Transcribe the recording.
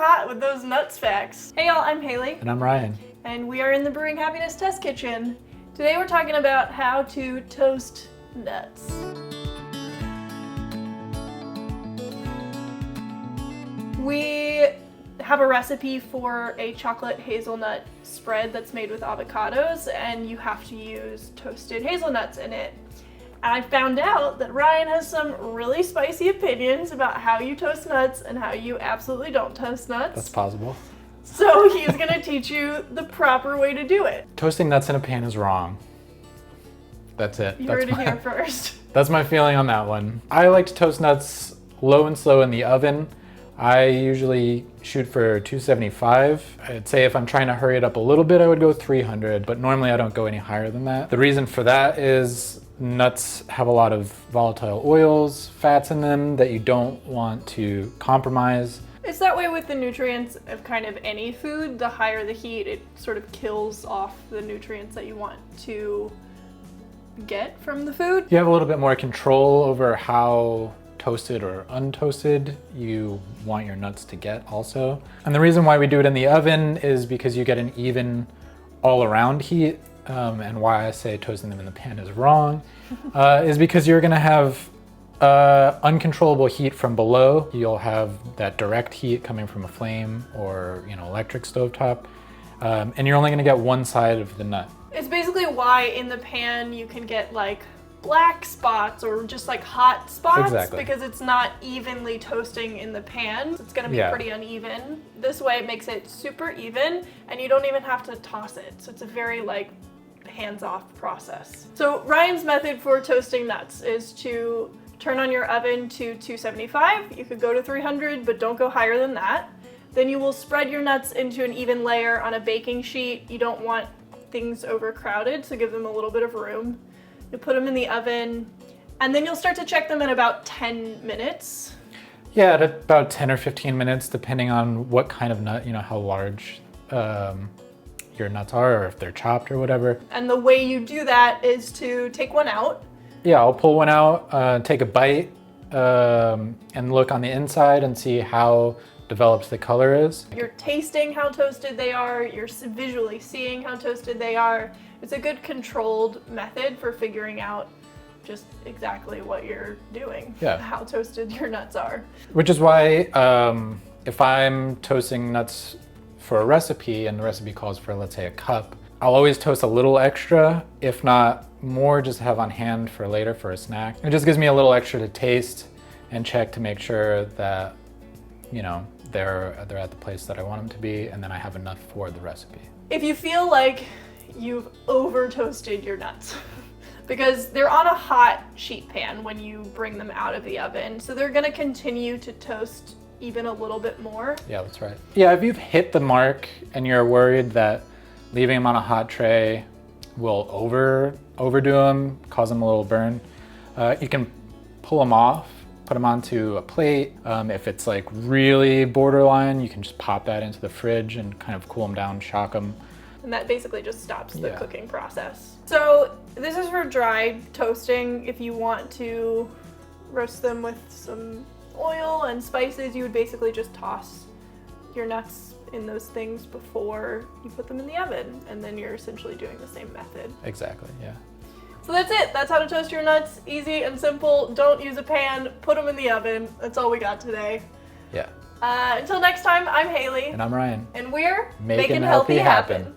hot with those nuts facts. Hey y'all, I'm Haley. And I'm Ryan. And we are in the Brewing Happiness Test Kitchen. Today we're talking about how to toast nuts. We have a recipe for a chocolate hazelnut spread that's made with avocados, and you have to use toasted hazelnuts in it. And I found out that Ryan has some really spicy opinions about how you toast nuts and how you absolutely don't toast nuts. That's possible. So he's gonna teach you the proper way to do it. Toasting nuts in a pan is wrong. That's it. You heard it here first. That's my feeling on that one. I like to toast nuts low and slow in the oven. I usually shoot for 275. I'd say if I'm trying to hurry it up a little bit, I would go 300, but normally I don't go any higher than that. The reason for that is nuts have a lot of volatile oils, fats in them that you don't want to compromise. It's that way with the nutrients of kind of any food. The higher the heat, it sort of kills off the nutrients that you want to get from the food. You have a little bit more control over how toasted or untoasted you want your nuts to get also. And the reason why we do it in the oven is because you get an even all around heat, and why I say toasting them in the pan is wrong, is because you're gonna have uncontrollable heat from below. You'll have that direct heat coming from a flame or electric stovetop, and you're only gonna get one side of the nut. It's basically why in the pan you can get like black spots or just like hot spots. Exactly. Because it's not evenly toasting in the pan. It's gonna be pretty uneven. This way it makes it super even and you don't even have to toss it. So it's a very like hands-off process. So Ryan's method for toasting nuts is to turn on your oven to 275. You could go to 300, but don't go higher than that. Then you will spread your nuts into an even layer on a baking sheet. You don't want things overcrowded, so give them a little bit of room. You put them in the oven, and then you'll start to check them in about 10 minutes. Yeah, at about 10 or 15 minutes, depending on what kind of nut, how large your nuts are, or if they're chopped or whatever. And the way you do that is to take one out. Yeah, I'll pull one out, take a bite, and look on the inside and see how developed the color is. You're tasting how toasted they are, you're visually seeing how toasted they are. It's a good controlled method for figuring out just exactly what you're doing, how toasted your nuts are. Which is why if I'm toasting nuts for a recipe and the recipe calls for, let's say, a cup, I'll always toast a little extra, if not more, just have on hand for later for a snack. It just gives me a little extra to taste and check to make sure that, they're at the place that I want them to be, and then I have enough for the recipe. If you feel like you've over toasted your nuts, because they're on a hot sheet pan when you bring them out of the oven, so they're gonna continue to toast even a little bit more. Yeah, that's right. Yeah, if you've hit the mark and you're worried that leaving them on a hot tray will overdo them, cause them a little burn, you can pull them off, put them onto a plate. If it's like really borderline, you can just pop that into the fridge and kind of cool them down, shock them. And that basically just stops the cooking process. So this is for dry toasting. If you want to roast them with some oil and spices, you would basically just toss your nuts in those things before you put them in the oven, and then you're essentially doing the same method. Exactly, yeah. So that's it. That's how to toast your nuts. Easy and simple. Don't use a pan. Put them in the oven. That's all we got today. Yeah. Until next time, I'm Haley. And I'm Ryan. And we're Making healthy happen.